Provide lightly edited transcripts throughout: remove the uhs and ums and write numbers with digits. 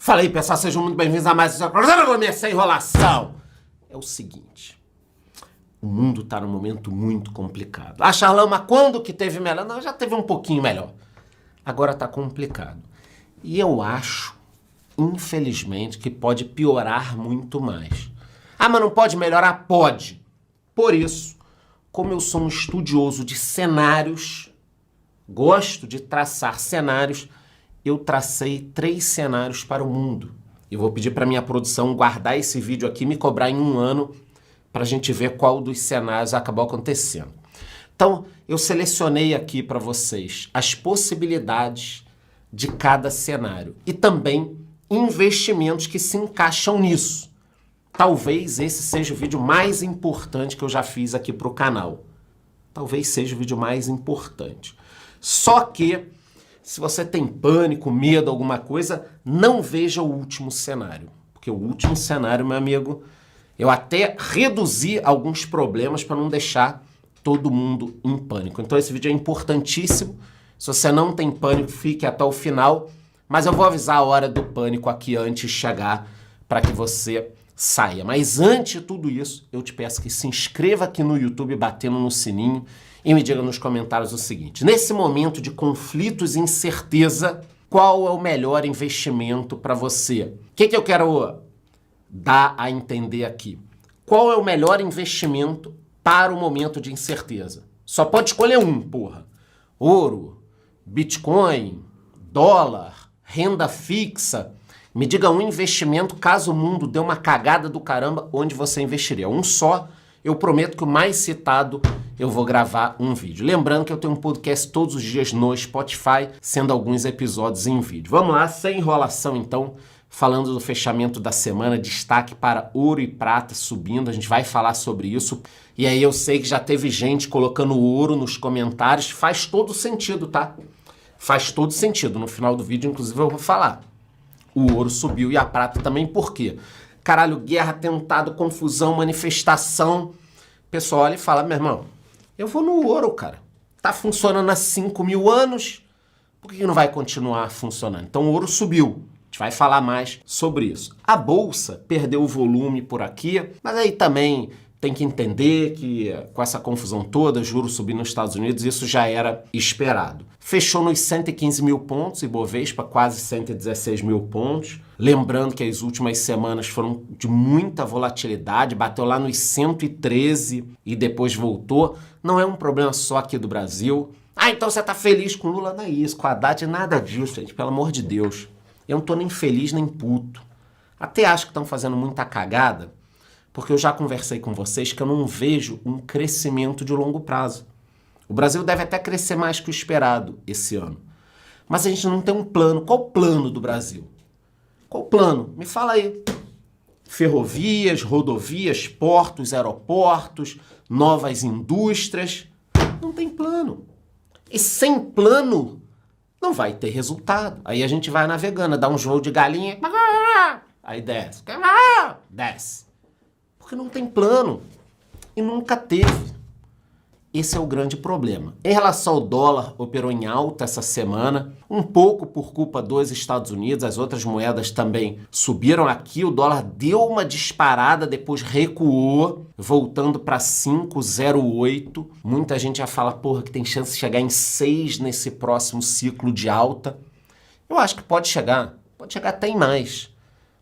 Fala aí, pessoal, sejam muito bem-vindos a mais um Sem Enrolação. É o seguinte, o mundo tá num momento muito complicado. Ah, Charlão, mas quando que teve melhor? Não, já teve um pouquinho melhor. Agora tá complicado. E eu acho, infelizmente, que pode piorar muito mais. Ah, mas não pode melhorar? Pode. Por isso, como eu sou um estudioso de cenários, gosto de traçar cenários, eu tracei 3 cenários para o mundo. Eu vou pedir para minha produção guardar esse vídeo aqui e me cobrar em 1 ano para a gente ver qual dos cenários acabou acontecendo. Então, eu selecionei aqui para vocês as possibilidades de cada cenário e também investimentos que se encaixam nisso. Talvez esse seja o vídeo mais importante que eu já fiz aqui para o canal. Talvez seja o vídeo mais importante. Só que, se você tem pânico, medo, alguma coisa, não veja o último cenário. Porque o último cenário, meu amigo, eu até reduzi alguns problemas para não deixar todo mundo em pânico. Então esse vídeo é importantíssimo. Se você não tem pânico, fique até o final. Mas eu vou avisar a hora do pânico aqui antes de chegar para que você saia. Mas antes de tudo isso, eu te peço que se inscreva aqui no YouTube batendo no sininho e me diga nos comentários o seguinte: nesse momento de conflitos e incerteza, qual é o melhor investimento para você? O que eu quero dar a entender aqui? Qual é o melhor investimento para o momento de incerteza? Só pode escolher um, porra. Ouro, Bitcoin, dólar, renda fixa. Me diga um investimento, caso o mundo dê uma cagada do caramba, onde você investiria. Um só, eu prometo que o mais citado eu vou gravar um vídeo. Lembrando que eu tenho um podcast todos os dias no Spotify, sendo alguns episódios em vídeo. Vamos lá, sem enrolação então, falando do fechamento da semana, destaque para ouro e prata subindo, a gente vai falar sobre isso. E aí eu sei que já teve gente colocando ouro nos comentários, faz todo sentido, tá? Faz todo sentido, no final do vídeo inclusive eu vou falar. O ouro subiu e a prata também, por quê? Caralho, guerra, atentado, confusão, manifestação. O pessoal olha e fala, meu irmão, eu vou no ouro, cara. Tá funcionando há 5.000 anos, por que não vai continuar funcionando? Então o ouro subiu. A gente vai falar mais sobre isso. A bolsa perdeu o volume por aqui, mas aí também tem que entender que com essa confusão toda, juros subindo nos Estados Unidos, isso já era esperado. Fechou nos 115 mil pontos, Ibovespa quase 116 mil pontos. Lembrando que as últimas semanas foram de muita volatilidade, bateu lá nos 113 e depois voltou. Não é um problema só aqui do Brasil. Ah, então você tá feliz com Lula? Não é isso, com Haddad, nada disso, gente, pelo amor de Deus. Eu não tô nem feliz nem puto. Até acho que estão fazendo muita cagada, porque eu já conversei com vocês que eu não vejo um crescimento de longo prazo. O Brasil deve até crescer mais que o esperado esse ano. Mas a gente não tem um plano. Qual o plano do Brasil? Qual o plano? Me fala aí. Ferrovias, rodovias, portos, aeroportos, novas indústrias. Não tem plano. E sem plano, não vai ter resultado. Aí a gente vai navegando, dá um voo de galinha, aí desce, desce. Porque não tem plano e nunca teve. Esse é o grande problema. Em relação ao dólar, operou em alta essa semana, um pouco por culpa dos Estados Unidos, as outras moedas também subiram aqui, o dólar deu uma disparada, depois recuou, voltando para 5,08. Muita gente já fala, porra, que tem chance de chegar em 6 nesse próximo ciclo de alta. Eu acho que pode chegar até em mais.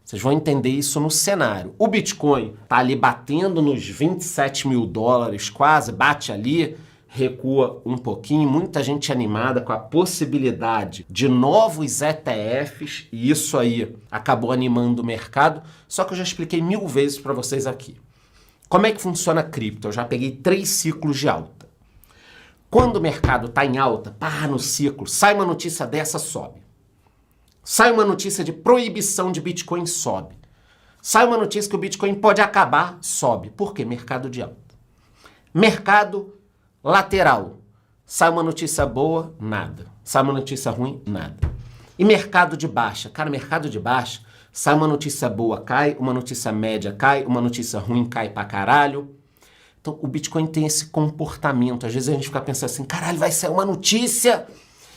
Vocês vão entender isso no cenário. O Bitcoin tá ali batendo nos 27 mil dólares, quase, bate ali, recua um pouquinho. Muita gente animada com a possibilidade de novos ETFs, e isso aí acabou animando o mercado. Só que eu já expliquei 1000 vezes para vocês aqui. Como é que funciona a cripto? Eu já peguei 3 ciclos de alta. Quando o mercado tá em alta, pá, no ciclo, sai uma notícia dessa, sobe. Sai uma notícia de proibição de Bitcoin, sobe. Sai uma notícia que o Bitcoin pode acabar, sobe. Por quê? Mercado de alta. Mercado lateral. Sai uma notícia boa, nada. Sai uma notícia ruim, nada. E mercado de baixa? Cara, mercado de baixa, sai uma notícia boa, cai, uma notícia média, cai, uma notícia ruim, cai pra caralho. Então, o Bitcoin tem esse comportamento. Às vezes a gente fica pensando assim, caralho, vai sair uma notícia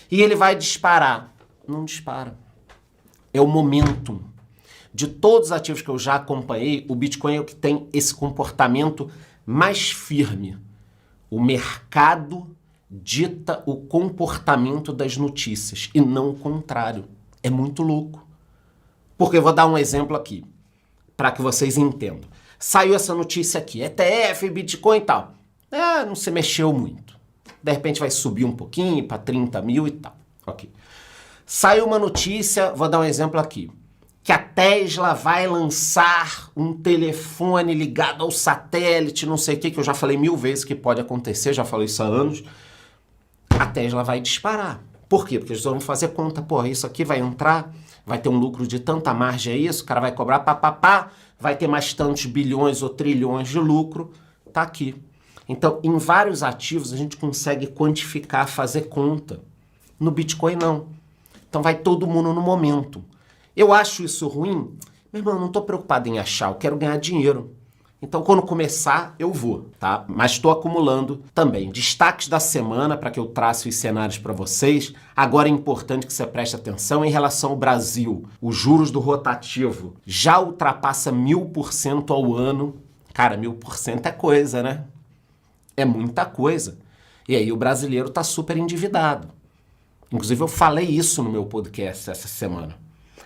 e ele vai disparar. Não dispara. É o momentum. De todos os ativos que eu já acompanhei, o Bitcoin é o que tem esse comportamento mais firme. O mercado dita o comportamento das notícias e não o contrário. É muito louco. Porque eu vou dar um exemplo aqui, para que vocês entendam. Saiu essa notícia aqui, ETF, Bitcoin e tal. Não se mexeu muito. De repente vai subir um pouquinho para 30 mil e tal. Ok. Saiu uma notícia, vou dar um exemplo aqui, que a Tesla vai lançar um telefone ligado ao satélite, não sei o que eu já falei 1000 vezes que pode acontecer, já falei isso há anos. A Tesla vai disparar. Por quê? Porque eles vão fazer conta, porra, isso aqui vai entrar, vai ter um lucro de tanta margem a isso, o cara vai cobrar papapá, vai ter mais tantos bilhões ou trilhões de lucro, tá aqui. Então, em vários ativos a gente consegue quantificar, fazer conta. No Bitcoin não. Então vai todo mundo no momento. Eu acho isso ruim? Meu irmão, eu não estou preocupado em achar, eu quero ganhar dinheiro. Então, quando começar, eu vou, tá? Mas estou acumulando também. Destaques da semana para que eu trace os cenários para vocês. Agora é importante que você preste atenção em relação ao Brasil. Os juros do rotativo já ultrapassa 1000% ao ano. Cara, 1000% é coisa, né? É muita coisa. E aí o brasileiro está super endividado. Inclusive, eu falei isso no meu podcast essa semana.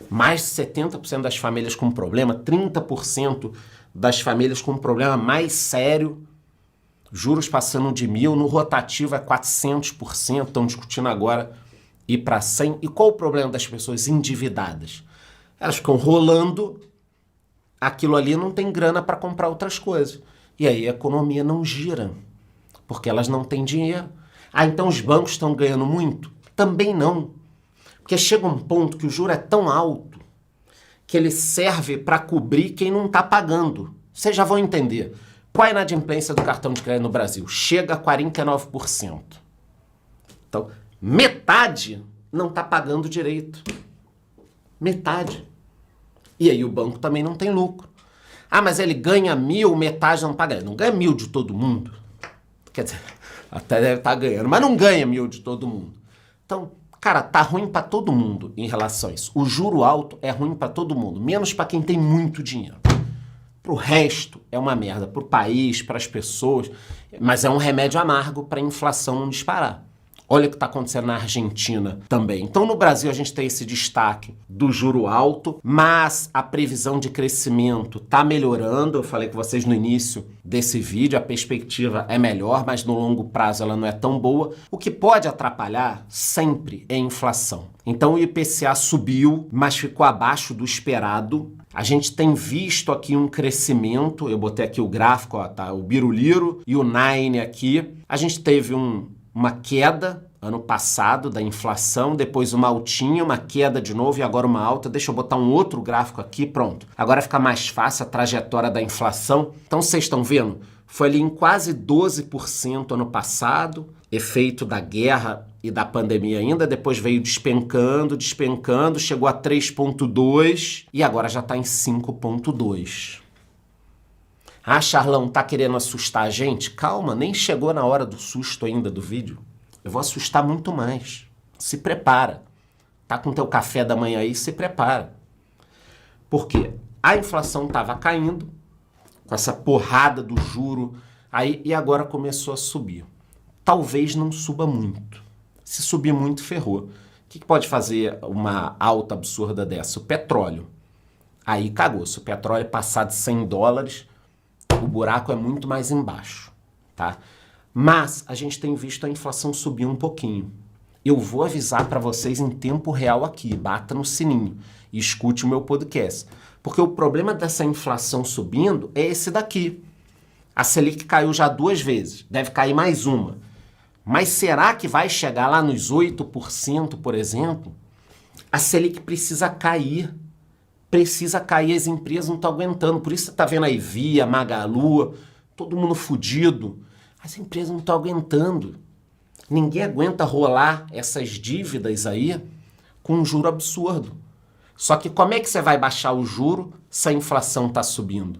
Mais de 70% das famílias com problema, 30% das famílias com problema mais sério, juros passando de 1000, no rotativo é 400%, estão discutindo agora ir para 100. E qual o problema das pessoas endividadas? Elas ficam rolando, aquilo ali não tem grana para comprar outras coisas. E aí a economia não gira, porque elas não têm dinheiro. Então os bancos estão ganhando muito? Também não. Porque chega um ponto que o juro é tão alto que ele serve para cobrir quem não está pagando. Vocês já vão entender. Qual a inadimplência do cartão de crédito no Brasil? Chega a 49%. Então, metade não está pagando direito. Metade. E aí o banco também não tem lucro. Mas ele ganha 1000, metade não paga. Ele não ganha 1000 de todo mundo. Quer dizer, até deve estar ganhando, mas não ganha 1000 de todo mundo. Então, cara, tá ruim para todo mundo em relação a isso. O juro alto é ruim para todo mundo, menos para quem tem muito dinheiro. Pro resto é uma merda, pro país, para as pessoas, mas é um remédio amargo para a inflação não disparar. Olha o que está acontecendo na Argentina também. Então, no Brasil, a gente tem esse destaque do juro alto, mas a previsão de crescimento está melhorando. Eu falei com vocês no início desse vídeo, a perspectiva é melhor, mas no longo prazo ela não é tão boa. O que pode atrapalhar sempre é a inflação. Então, o IPCA subiu, mas ficou abaixo do esperado. A gente tem visto aqui um crescimento, eu botei aqui o gráfico, ó, tá? O Biruliro e o Nine aqui. A gente teve uma queda ano passado da inflação, depois uma altinha, uma queda de novo e agora uma alta. Deixa eu botar um outro gráfico aqui, pronto. Agora fica mais fácil a trajetória da inflação. Então vocês estão vendo? Foi ali em quase 12% ano passado, efeito da guerra e da pandemia ainda, depois veio despencando, chegou a 3,2% e agora já está em 5,2%. Charlão, tá querendo assustar a gente? Calma, nem chegou na hora do susto ainda do vídeo. Eu vou assustar muito mais. Se prepara. Tá com teu café da manhã aí, se prepara. Por quê? A inflação tava caindo, com essa porrada do juro, aí, e agora começou a subir. Talvez não suba muito. Se subir muito, ferrou. O que pode fazer uma alta absurda dessa? O petróleo. Aí cagou. Se o petróleo passar de $100, o buraco é muito mais embaixo, tá? Mas a gente tem visto a inflação subir um pouquinho. Eu vou avisar para vocês em tempo real aqui, bata no sininho e escute o meu podcast. Porque o problema dessa inflação subindo é esse daqui. A Selic caiu já 2 vezes, deve cair mais uma. Mas será que vai chegar lá nos 8%, por exemplo? A Selic precisa cair. As empresas não estão aguentando. Por isso você está vendo aí Via, Magalu, todo mundo fudido. As empresas não estão aguentando. Ninguém aguenta rolar essas dívidas aí com um juro absurdo. Só que como é que você vai baixar o juro se a inflação está subindo?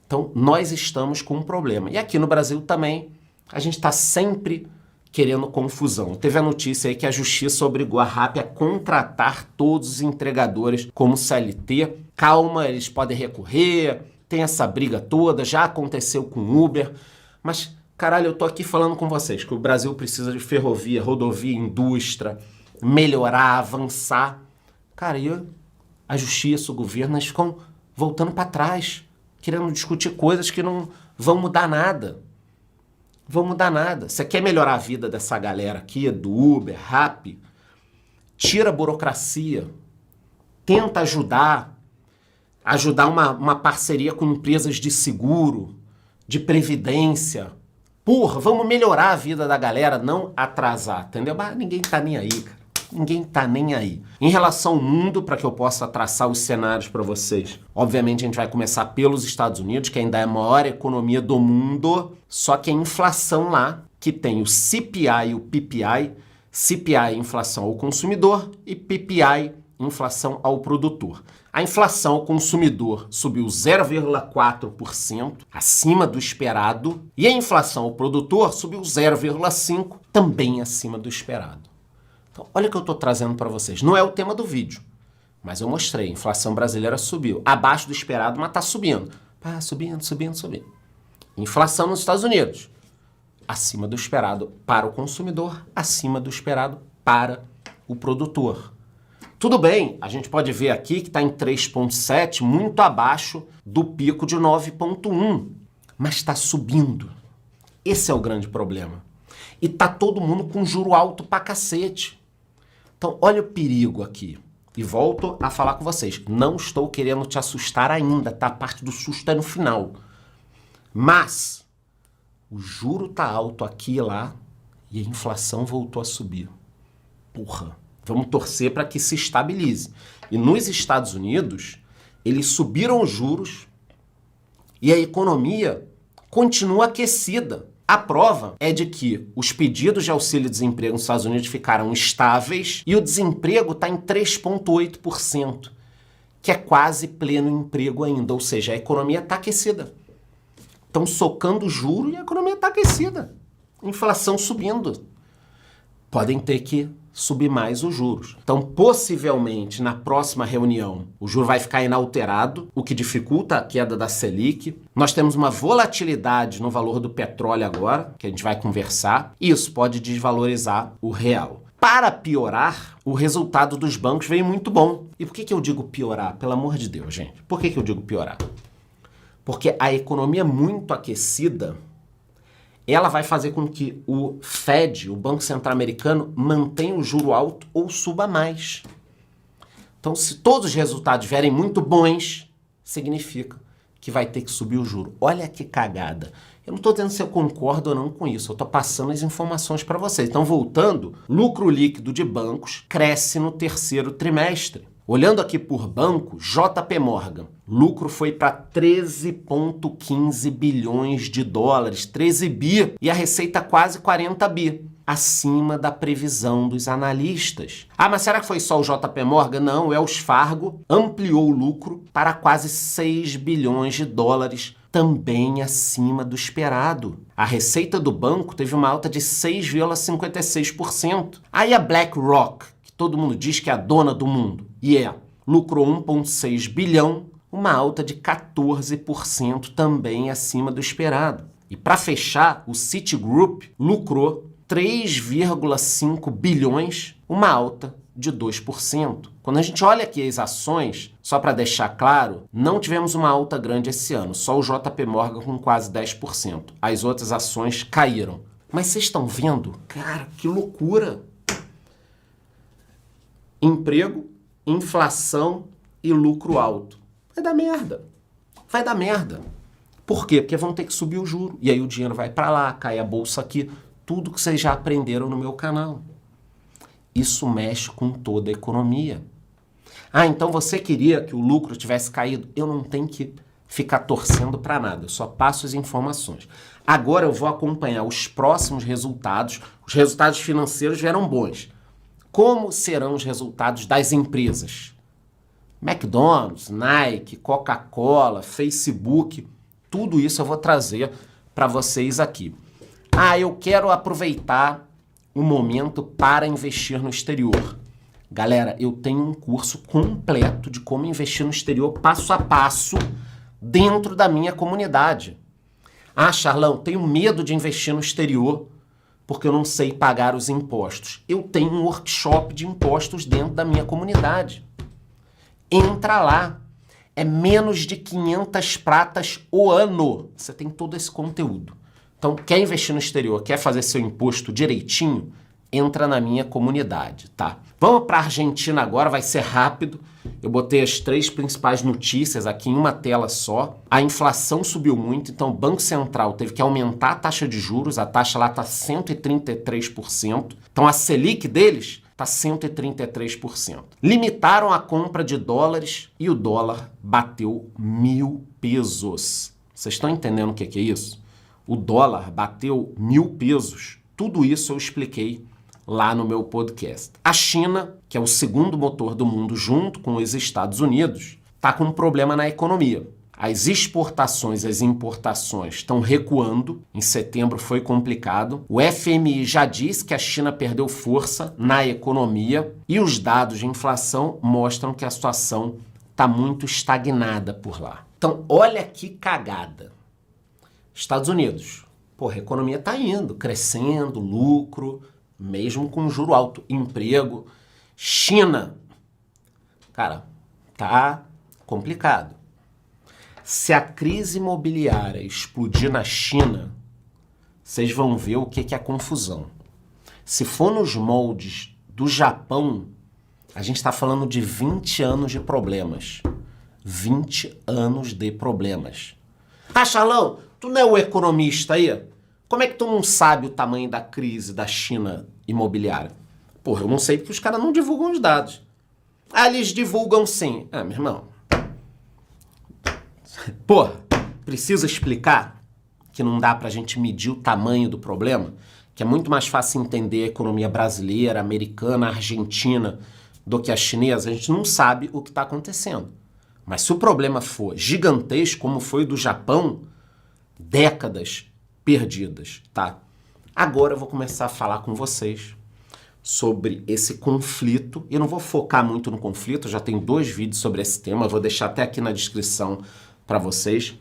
Então, nós estamos com um problema. E aqui no Brasil também, a gente está sempre querendo confusão. Teve a notícia aí que a justiça obrigou a Rappi a contratar todos os entregadores como CLT. Calma, eles podem recorrer, tem essa briga toda, já aconteceu com o Uber, mas, caralho, eu tô aqui falando com vocês que o Brasil precisa de ferrovia, rodovia, indústria, melhorar, avançar. Cara, e a justiça, o governo, eles ficam voltando para trás, querendo discutir coisas que não vão mudar nada. Vão mudar nada. Você quer melhorar a vida dessa galera aqui, do Uber, Rappi? Tira a burocracia. Tenta ajudar uma parceria com empresas de seguro, de previdência. Porra, vamos melhorar a vida da galera, não atrasar, entendeu? Mas ninguém tá nem aí, cara. Ninguém tá nem aí. Em relação ao mundo, para que eu possa traçar os cenários para vocês, obviamente a gente vai começar pelos Estados Unidos, que ainda é a maior economia do mundo, só que a inflação lá, que tem o CPI e o PPI, CPI, inflação ao consumidor, e PPI, inflação ao produtor. A inflação ao consumidor subiu 0,4%, acima do esperado, e a inflação ao produtor subiu 0,5%, também acima do esperado. Então, olha o que eu estou trazendo para vocês. Não é o tema do vídeo, mas eu mostrei. A inflação brasileira subiu. Abaixo do esperado, mas está subindo. Subindo. Inflação nos Estados Unidos. Acima do esperado para o consumidor, acima do esperado para o produtor. Tudo bem, a gente pode ver aqui que está em 3,7, muito abaixo do pico de 9,1. Mas está subindo. Esse é o grande problema. E tá todo mundo com juro alto pra cacete. Então, olha o perigo aqui. E volto a falar com vocês. Não estou querendo te assustar ainda, tá? A parte do susto é no final. Mas o juro tá alto aqui e lá e a inflação voltou a subir. Porra, vamos torcer para que se estabilize. E nos Estados Unidos, eles subiram os juros e a economia continua aquecida. A prova é de que os pedidos de auxílio-desemprego nos Estados Unidos ficaram estáveis e o desemprego está em 3,8%, que é quase pleno emprego ainda, ou seja, a economia está aquecida. Estão socando o juro e a economia está aquecida. Inflação subindo. Podem ter que subir mais os juros. Então, possivelmente, na próxima reunião, o juro vai ficar inalterado, o que dificulta a queda da Selic. Nós temos uma volatilidade no valor do petróleo agora, que a gente vai conversar, e isso pode desvalorizar o real. Para piorar, o resultado dos bancos veio muito bom. E por que eu digo piorar? Pelo amor de Deus, gente. Por que eu digo piorar? Porque a economia muito aquecida, ela vai fazer com que o Fed, o Banco Central Americano, mantenha o juro alto ou suba mais. Então, se todos os resultados vierem muito bons, significa que vai ter que subir o juro. Olha que cagada. Eu não estou dizendo se eu concordo ou não com isso, eu estou passando as informações para vocês. Então, voltando, lucro líquido de bancos cresce no terceiro trimestre. Olhando aqui por banco, JP Morgan, lucro foi para 13,15 bilhões de dólares, 13 bi, e a receita quase 40 bi, acima da previsão dos analistas. Ah, mas será que foi só o JP Morgan? Não, o Wells Fargo ampliou o lucro para quase 6 bilhões de dólares, também acima do esperado. A receita do banco teve uma alta de 6,56%. Aí a BlackRock, todo mundo diz que é a dona do mundo, e lucrou 1,6 bilhão, uma alta de 14% também acima do esperado. E para fechar, o Citigroup lucrou 3,5 bilhões, uma alta de 2%. Quando a gente olha aqui as ações, só para deixar claro, não tivemos uma alta grande esse ano, só o JP Morgan com quase 10%. As outras ações caíram. Mas vocês estão vendo? Cara, que loucura! Emprego, inflação e lucro alto. Vai dar merda. Vai dar merda. Por quê? Porque vão ter que subir o juro. E aí o dinheiro vai para lá, cai a bolsa aqui. Tudo que vocês já aprenderam no meu canal. Isso mexe com toda a economia. Ah, então você queria que o lucro tivesse caído? Eu não tenho que ficar torcendo para nada. Eu só passo as informações. Agora eu vou acompanhar os próximos resultados. Os resultados financeiros vieram bons. Como serão os resultados das empresas? McDonald's, Nike, Coca-Cola, Facebook, tudo isso eu vou trazer para vocês aqui. Ah, eu quero aproveitar o momento para investir no exterior. Galera, eu tenho um curso completo de como investir no exterior, passo a passo, dentro da minha comunidade. Ah, Charlão, tenho medo de investir no exterior porque eu não sei pagar os impostos. Eu tenho um workshop de impostos dentro da minha comunidade. Entra lá. É menos de 500 pratas o ano. Você tem todo esse conteúdo. Então, quer investir no exterior, quer fazer seu imposto direitinho, entra na minha comunidade, tá? Vamos para a Argentina agora, vai ser rápido. Eu botei as 3 principais notícias aqui em uma tela só. A inflação subiu muito, então o Banco Central teve que aumentar a taxa de juros. A taxa lá está 133%. Então a Selic deles está 133%. Limitaram a compra de dólares e o dólar bateu 1.000 pesos. Vocês estão entendendo o que é isso? O dólar bateu 1.000 pesos. Tudo isso eu expliquei lá no meu podcast. A China, que é o segundo motor do mundo junto com os Estados Unidos, está com um problema na economia. As exportações e as importações estão recuando. Em setembro foi complicado. O FMI já disse que a China perdeu força na economia e os dados de inflação mostram que a situação está muito estagnada por lá. Então, olha que cagada. Estados Unidos. Porra, a economia está indo, crescendo, lucro, mesmo com juro alto, emprego. China. Cara, tá complicado. Se a crise imobiliária explodir na China, vocês vão ver o que é confusão. Se for nos moldes do Japão, a gente está falando de 20 anos de problemas. 20 anos de problemas. Ah, Charlão, tu não é o economista aí? Como é que tu não sabe o tamanho da crise da China imobiliária? Porra, eu não sei porque os caras não divulgam os dados. Ah, eles divulgam sim. Ah, meu irmão. Porra, precisa explicar que não dá pra gente medir o tamanho do problema? Que é muito mais fácil entender a economia brasileira, americana, argentina do que a chinesa. A gente não sabe o que está acontecendo. Mas se o problema for gigantesco, como foi o do Japão, décadas perdidas, tá? Agora eu vou começar a falar com vocês sobre esse conflito. Eu não vou focar muito no conflito, eu já tenho 2 vídeos sobre esse tema, eu vou deixar até aqui na descrição para vocês.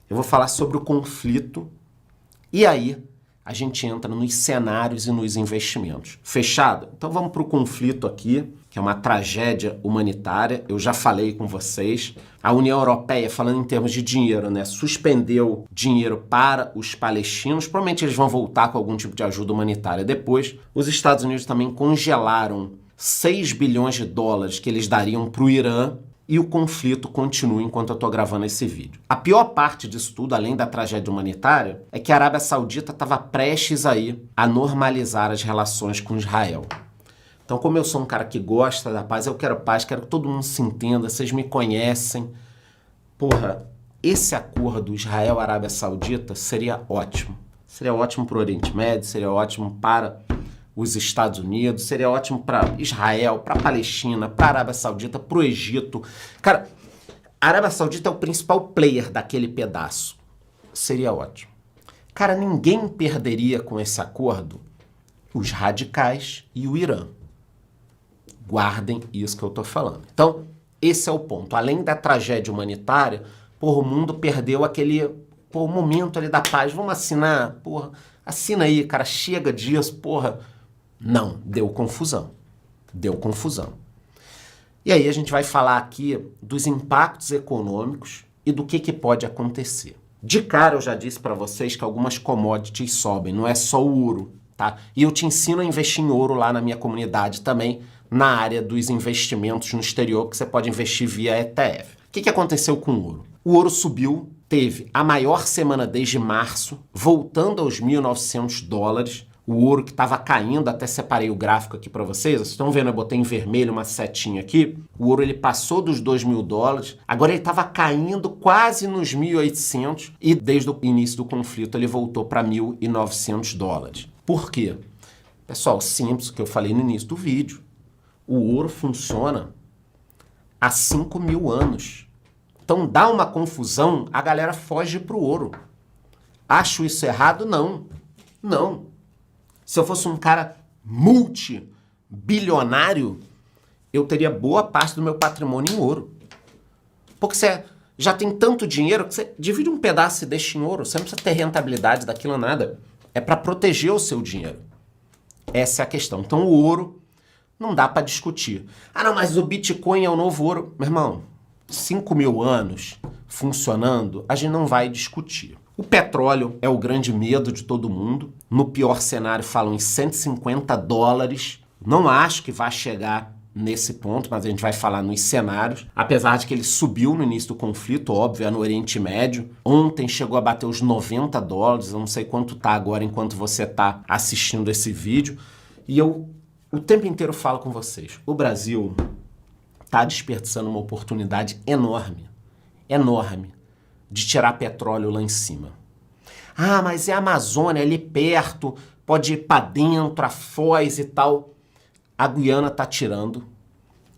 Eu vou falar sobre o conflito e aí a gente entra nos cenários e nos investimentos. Fechado? Então vamos para o conflito aqui, que é uma tragédia humanitária. Eu já falei com vocês. A União Europeia, falando em termos de dinheiro, né, suspendeu dinheiro para os palestinos. Provavelmente eles vão voltar com algum tipo de ajuda humanitária depois. Os Estados Unidos também congelaram 6 bilhões de dólares que eles dariam para o Irã. E o conflito continua enquanto eu estou gravando esse vídeo. A pior parte disso tudo, além da tragédia humanitária, é que a Arábia Saudita estava prestes aí a normalizar as relações com Israel. Então, como eu sou um cara que gosta da paz, eu quero paz, quero que todo mundo se entenda, vocês me conhecem. Porra, esse acordo Israel-Arábia Saudita seria ótimo. Seria ótimo para o Oriente Médio, seria ótimo para os Estados Unidos, seria ótimo para Israel, para a Palestina, para a Arábia Saudita, para o Egito. Cara, a Arábia Saudita é o principal player daquele pedaço. Seria ótimo. Cara, ninguém perderia com esse acordo os radicais e o Irã. Guardem isso que eu tô falando. Então, esse é o ponto. Além da tragédia humanitária, porra, o mundo perdeu aquele momento ali da paz. Vamos assinar, porra. Assina aí, cara, chega disso, porra. Não, deu confusão. Deu confusão. E aí a gente vai falar aqui dos impactos econômicos e do que pode acontecer. De cara eu já disse para vocês que algumas commodities sobem, não é só o ouro, tá? E eu te ensino a investir em ouro lá na minha comunidade também, na área dos investimentos no exterior, que você pode investir via ETF. O que aconteceu com o ouro? O ouro subiu, teve a maior semana desde março, voltando aos 1.900 dólares. O ouro que estava caindo, até separei o gráfico aqui para vocês. Vocês estão vendo, eu botei em vermelho uma setinha aqui. O ouro ele passou dos 2.000 dólares. Agora ele estava caindo quase nos 1.800 e desde o início do conflito ele voltou para 1.900 dólares. Por quê? Pessoal, simples, o que eu falei no início do vídeo. O ouro funciona há 5.000 anos. Então dá uma confusão, a galera foge pro ouro. Acho isso errado? Não. Não. Se eu fosse um cara multibilionário, eu teria boa parte do meu patrimônio em ouro. Porque você já tem tanto dinheiro que você divide um pedaço e deixa em ouro. Você não precisa ter rentabilidade daquilo, nada. É para proteger o seu dinheiro. Essa é a questão. Então o ouro não dá para discutir. Ah não, mas o Bitcoin é o novo ouro. Meu irmão, 5.000 anos funcionando, a gente não vai discutir. O petróleo é o grande medo de todo mundo. No pior cenário falam em $150. Não acho que vai chegar nesse ponto, mas a gente vai falar nos cenários. Apesar de que ele subiu no início do conflito, óbvio, é no Oriente Médio. Ontem chegou a bater os $90. Eu não sei quanto tá agora enquanto você tá assistindo esse vídeo. E eu o tempo inteiro falo com vocês. O Brasil tá desperdiçando uma oportunidade enorme, enorme, de tirar petróleo lá em cima. Ah, mas é a Amazônia, ali perto, pode ir para dentro, a Foz e tal. A Guiana está tirando.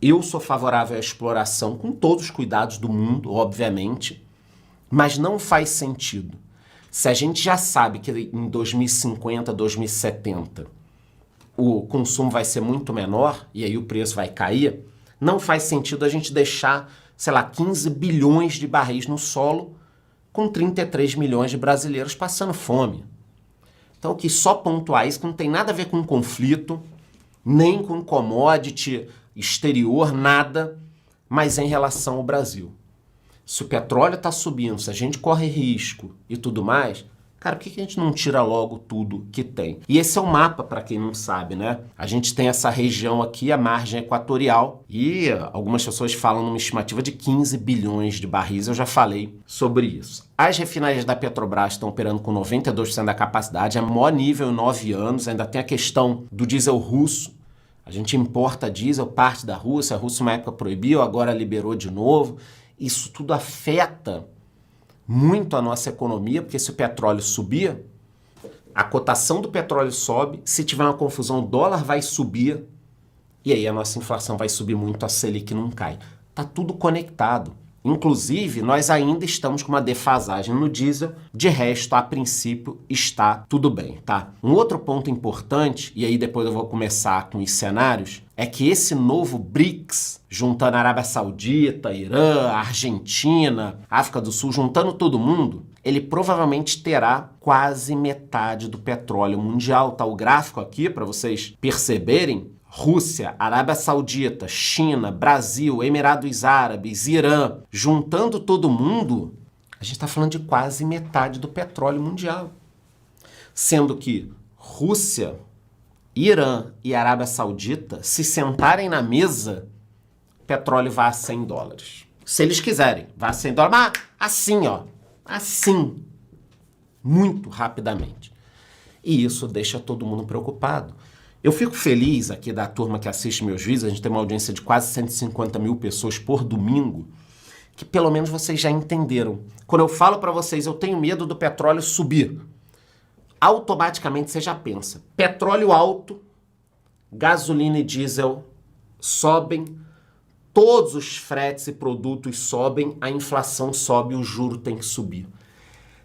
Eu sou favorável à exploração com todos os cuidados do mundo, obviamente, mas não faz sentido. Se a gente já sabe que em 2050, 2070, o consumo vai ser muito menor e aí o preço vai cair, não faz sentido a gente deixar, sei lá, 15 bilhões de barris no solo com 33 milhões de brasileiros passando fome. Então, que só pontuar isso, que não tem nada a ver com conflito, nem com commodity exterior, nada, mas em relação ao Brasil. Se o petróleo está subindo, se a gente corre risco e tudo mais, cara, por que a gente não tira logo tudo que tem? E esse é o mapa, para quem não sabe, né? A gente tem essa região aqui, a margem equatorial, e algumas pessoas falam numa estimativa de 15 bilhões de barris, eu já falei sobre isso. As refinarias da Petrobras estão operando com 92% da capacidade, é o maior nível em 9 anos, ainda tem a questão do diesel russo. A gente importa diesel, parte da Rússia, a Rússia uma época proibiu, agora liberou de novo. Isso tudo afeta muito a nossa economia, porque se o petróleo subir, a cotação do petróleo sobe, se tiver uma confusão, o dólar vai subir, e aí a nossa inflação vai subir muito, a Selic não cai. Tá tudo conectado. Inclusive, nós ainda estamos com uma defasagem no diesel, de resto, a princípio, está tudo bem, tá? Um outro ponto importante, e aí depois eu vou começar com os cenários, é que esse novo BRICS, juntando a Arábia Saudita, Irã, Argentina, África do Sul, juntando todo mundo, ele provavelmente terá quase metade do petróleo mundial, tá? O gráfico aqui, para vocês perceberem, Rússia, Arábia Saudita, China, Brasil, Emirados Árabes, Irã, juntando todo mundo, a gente está falando de quase metade do petróleo mundial. Sendo que Rússia, Irã e Arábia Saudita, se sentarem na mesa, o petróleo vai a $100. Se eles quiserem, vai a $100, mas assim, ó, assim, muito rapidamente. E isso deixa todo mundo preocupado. Eu fico feliz aqui da turma que assiste meus vídeos, a gente tem uma audiência de quase 150 mil pessoas por domingo, que pelo menos vocês já entenderam. Quando eu falo para vocês, eu tenho medo do petróleo subir, automaticamente você já pensa, petróleo alto, gasolina e diesel sobem, todos os fretes e produtos sobem, a inflação sobe, o juro tem que subir.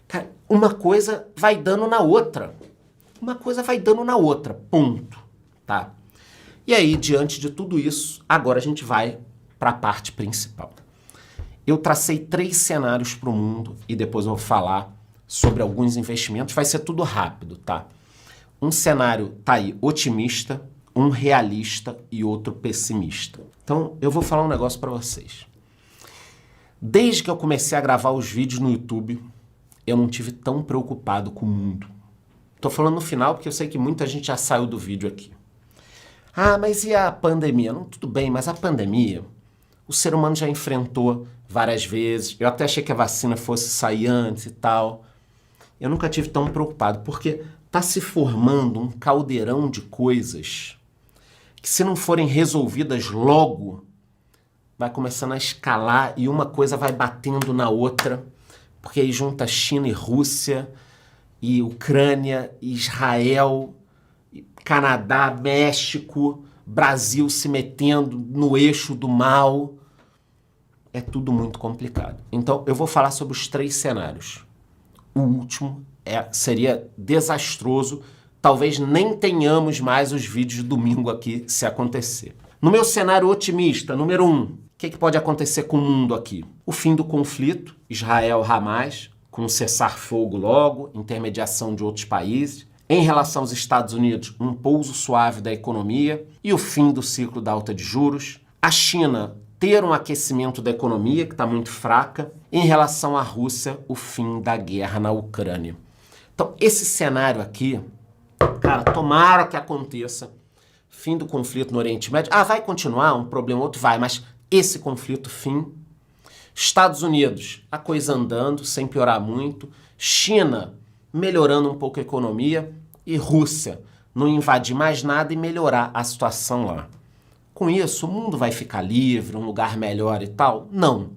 Cara, uma coisa vai dando na outra. Uma coisa vai dando na outra, ponto. Tá? E aí, diante de tudo isso, agora a gente vai para a parte principal. Eu tracei 3 cenários para o mundo e depois eu vou falar sobre alguns investimentos. Vai ser tudo rápido, tá? Um cenário tá aí otimista, um realista e outro pessimista. Então, eu vou falar um negócio para vocês. Desde que eu comecei a gravar os vídeos no YouTube, eu não tive tão preocupado com o mundo. Tô falando no final porque eu sei que muita gente já saiu do vídeo aqui. Ah, mas e a pandemia? Não, tudo bem, mas a pandemia, o ser humano já enfrentou várias vezes. Eu até achei que a vacina fosse sair antes e tal. Eu nunca tive tão preocupado, porque tá se formando um caldeirão de coisas que, se não forem resolvidas logo, vai começando a escalar e uma coisa vai batendo na outra, porque aí junta China e Rússia, e Ucrânia, e Israel, Canadá, México, Brasil se metendo no eixo do mal. É tudo muito complicado. Então, eu vou falar sobre os 3 cenários. O último seria desastroso, talvez nem tenhamos mais os vídeos de domingo aqui se acontecer. No meu cenário otimista, número 1, o que pode acontecer com o mundo aqui? O fim do conflito, Israel-Hamas, com um cessar-fogo logo, intermediação de outros países. Em relação aos Estados Unidos, um pouso suave da economia e o fim do ciclo da alta de juros. A China ter um aquecimento da economia, que está muito fraca. Em relação à Rússia, o fim da guerra na Ucrânia. Então, esse cenário aqui, cara, tomara que aconteça. Fim do conflito no Oriente Médio. Ah, vai continuar um problema ou outro? Vai, mas esse conflito, fim. Estados Unidos, a coisa andando, sem piorar muito. China, melhorando um pouco a economia. E Rússia, não invadir mais nada e melhorar a situação lá. Com isso, o mundo vai ficar livre, um lugar melhor e tal? Não.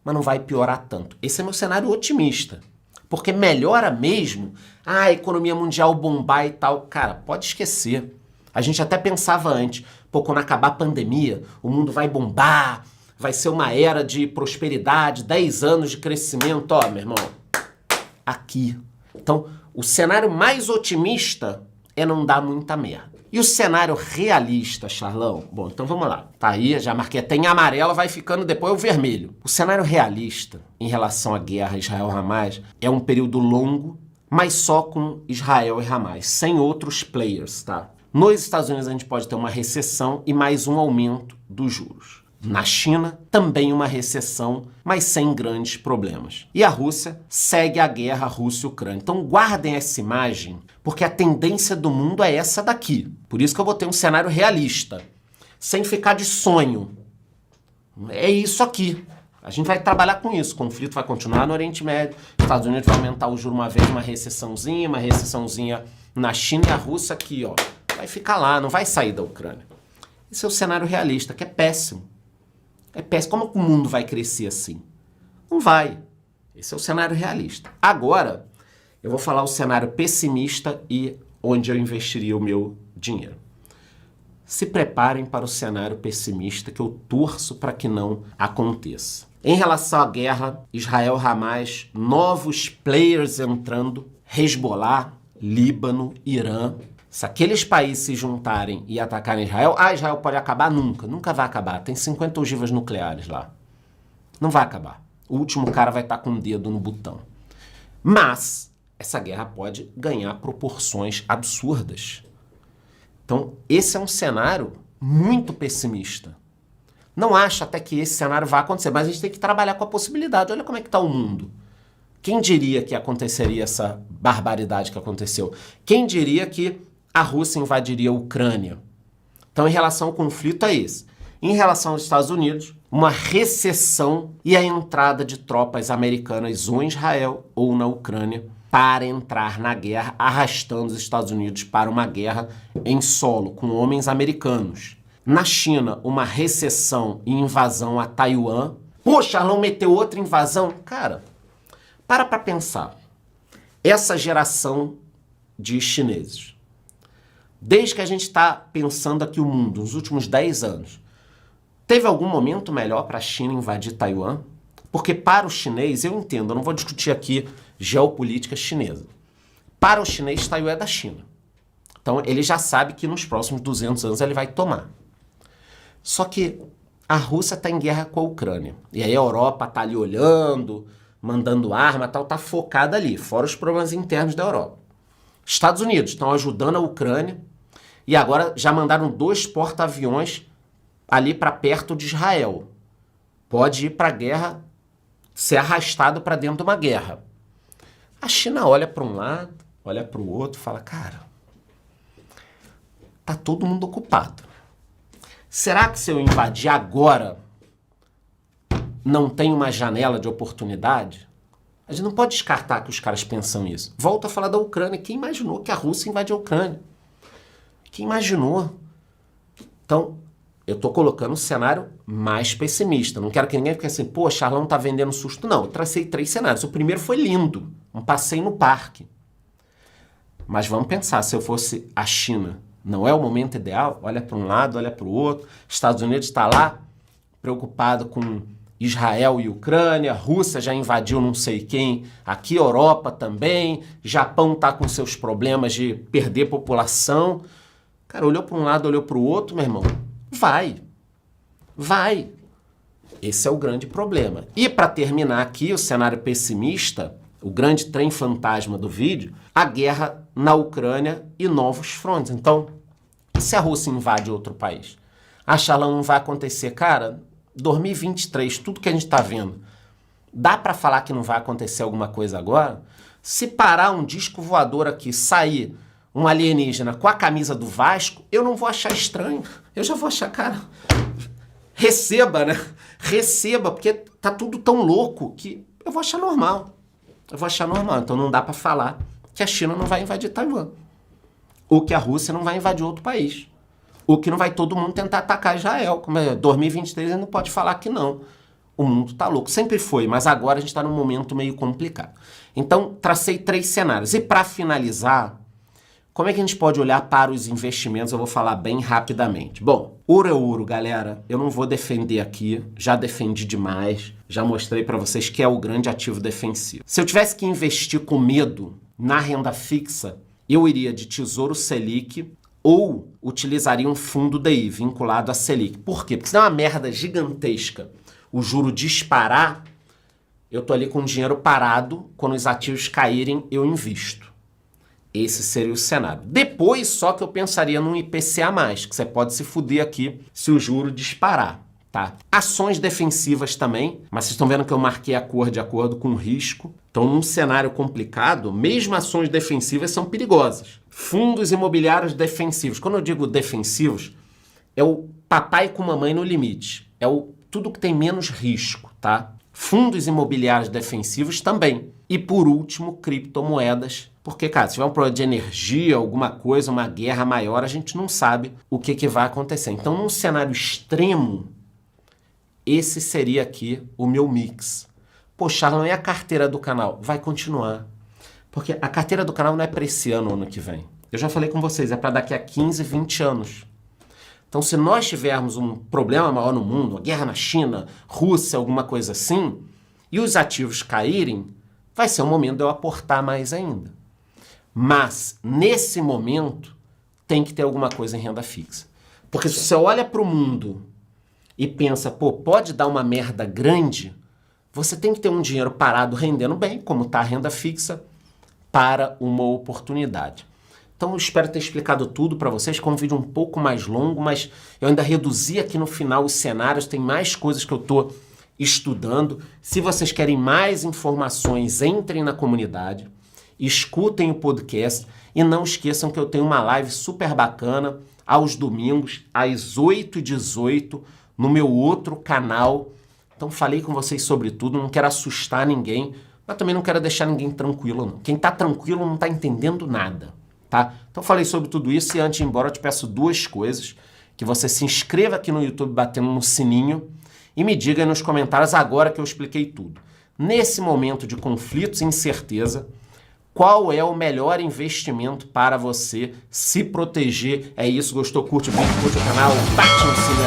Mas não vai piorar tanto. Esse é meu cenário otimista. Porque melhora mesmo, a economia mundial bombar e tal. Cara, pode esquecer. A gente até pensava antes, pô, quando acabar a pandemia, o mundo vai bombar, vai ser uma era de prosperidade, 10 anos de crescimento. Ó, meu irmão, aqui. Então, o cenário mais otimista é não dar muita merda. E o cenário realista, Charlão? Bom, então vamos lá. Tá aí, já marquei até em amarelo, vai ficando depois o vermelho. O cenário realista em relação à guerra Israel-Hamas é um período longo, mas só com Israel e Hamas, sem outros players, tá? Nos Estados Unidos a gente pode ter uma recessão e mais um aumento dos juros. Na China, também uma recessão, mas sem grandes problemas. E a Rússia segue a guerra Rússia-Ucrânia. Então guardem essa imagem, porque a tendência do mundo é essa daqui. Por isso que eu botei um cenário realista, sem ficar de sonho. É isso aqui. A gente vai trabalhar com isso. O conflito vai continuar no Oriente Médio, os Estados Unidos vai aumentar o juro uma vez, uma recessãozinha na China, e a Rússia aqui, ó, vai ficar lá, não vai sair da Ucrânia. Esse é o cenário realista, que é péssimo. É péssimo. Como que o mundo vai crescer assim? Não vai. Esse é o cenário realista. Agora, eu vou falar o cenário pessimista e onde eu investiria o meu dinheiro. Se preparem para o cenário pessimista, que eu torço para que não aconteça. Em relação à guerra, Israel-Hamas, novos players entrando, Hezbollah, Líbano, Irã. Se aqueles países se juntarem e atacarem Israel, Israel pode acabar? Nunca. Nunca vai acabar. Tem 50 ogivas nucleares lá. Não vai acabar. O último cara vai estar com o dedo no botão. Mas essa guerra pode ganhar proporções absurdas. Então, esse é um cenário muito pessimista. Não acho até que esse cenário vai acontecer, mas a gente tem que trabalhar com a possibilidade. Olha como é que está o mundo. Quem diria que aconteceria essa barbaridade que aconteceu? Quem diria que a Rússia invadiria a Ucrânia? Então, em relação ao conflito, é esse. Em relação aos Estados Unidos, uma recessão e a entrada de tropas americanas ou em Israel ou na Ucrânia para entrar na guerra, arrastando os Estados Unidos para uma guerra em solo, com homens americanos. Na China, uma recessão e invasão a Taiwan. Pô, Charlão meteu outra invasão? Cara, para pensar. Essa geração de chineses, desde que a gente está pensando aqui o mundo, nos últimos 10 anos, teve algum momento melhor para a China invadir Taiwan? Porque para o chinês, eu entendo, eu não vou discutir aqui geopolítica chinesa. Para o chinês, Taiwan é da China. Então ele já sabe que nos próximos 200 anos ele vai tomar. Só que a Rússia está em guerra com a Ucrânia. E aí a Europa está ali olhando, mandando arma, tal, está focada ali, fora os problemas internos da Europa. Estados Unidos estão ajudando a Ucrânia e agora já mandaram 2 porta-aviões ali para perto de Israel. Pode ir para a guerra, ser arrastado para dentro de uma guerra. A China olha para um lado, olha para o outro, fala, cara, tá todo mundo ocupado. Será que se eu invadir agora não tem uma janela de oportunidade? A gente não pode descartar que os caras pensam isso. Volto a falar da Ucrânia. Quem imaginou que a Rússia invade a Ucrânia? Quem imaginou? Então, eu estou colocando um cenário mais pessimista. Não quero que ninguém fique assim, pô, Charlão tá vendendo susto. Não, eu tracei 3 cenários. O primeiro foi lindo, um passeio no parque. Mas vamos pensar, se eu fosse a China, não é o momento ideal? Olha para um lado, olha para o outro. Estados Unidos está lá, preocupado com Israel e Ucrânia, Rússia já invadiu não sei quem, aqui Europa também, Japão tá com seus problemas de perder população. Cara, olhou para um lado, olhou para o outro, meu irmão, vai. Esse é o grande problema. E para terminar aqui, o cenário pessimista, o grande trem fantasma do vídeo, a guerra na Ucrânia e novos frontes. Então, se a Rússia invade outro país, a Charlão não vai acontecer. Cara, 2023, tudo que a gente está vendo, dá para falar que não vai acontecer alguma coisa agora? Se parar um disco voador aqui, sair um alienígena com a camisa do Vasco, eu não vou achar estranho. Eu já vou achar, cara, receba, né? Receba, porque tá tudo tão louco que eu vou achar normal. Então não dá para falar que a China não vai invadir Taiwan. Ou que a Rússia não vai invadir outro país. Ou que não vai todo mundo tentar atacar Israel. Como é 2023, ele não pode falar que não. O mundo tá louco. Sempre foi, mas agora a gente está num momento meio complicado. Então, tracei 3 cenários. E para finalizar, como é que a gente pode olhar para os investimentos? Eu vou falar bem rapidamente. Bom, ouro é ouro, galera. Eu não vou defender aqui. Já defendi demais. Já mostrei para vocês que é o grande ativo defensivo. Se eu tivesse que investir com medo na renda fixa, eu iria de Tesouro Selic ou utilizaria um fundo DI vinculado a Selic. Por quê? Porque se der uma merda gigantesca, o juro disparar, eu tô ali com o dinheiro parado, quando os ativos caírem, eu invisto. Esse seria o cenário. Depois, só que eu pensaria num IPCA+, que você pode se fuder aqui se o juro disparar, tá? Ações defensivas também, mas vocês estão vendo que eu marquei a cor de acordo com o risco. Então, num cenário complicado, mesmo ações defensivas são perigosas. Fundos imobiliários defensivos. Quando eu digo defensivos, é o papai com mamãe no limite. É tudo que tem menos risco, tá? Fundos imobiliários defensivos também. E por último, criptomoedas. Porque, cara, se tiver um problema de energia, alguma coisa, uma guerra maior, a gente não sabe o que vai acontecer. Então, num cenário extremo, esse seria aqui o meu mix. Pô, Charlão, e a carteira do canal? Vai continuar. Porque a carteira do canal não é para esse ano que vem. Eu já falei com vocês, é para daqui a 15, 20 anos. Então, se nós tivermos um problema maior no mundo, uma guerra na China, Rússia, alguma coisa assim, e os ativos caírem, vai ser o momento de eu aportar mais ainda. Mas, nesse momento, tem que ter alguma coisa em renda fixa. Porque se você olha para o mundo e pensa, pô, pode dar uma merda grande, você tem que ter um dinheiro parado rendendo bem, como está a renda fixa, para uma oportunidade. Então eu espero ter explicado tudo para vocês, com um vídeo um pouco mais longo, mas eu ainda reduzi aqui no final os cenários, tem mais coisas que eu estou estudando. Se vocês querem mais informações, entrem na comunidade, escutem o podcast e não esqueçam que eu tenho uma live super bacana aos domingos, às 8h18, no meu outro canal. Então falei com vocês sobre tudo, não quero assustar ninguém, mas também não quero deixar ninguém tranquilo, não. Quem tá tranquilo não tá entendendo nada, tá? Então falei sobre tudo isso e antes de ir embora eu te peço 2 coisas, que você se inscreva aqui no YouTube batendo no sininho e me diga aí nos comentários agora que eu expliquei tudo. Nesse momento de conflitos e incerteza, qual é o melhor investimento para você se proteger? É isso, gostou? Curte o vídeo, curte o canal, bate no sininho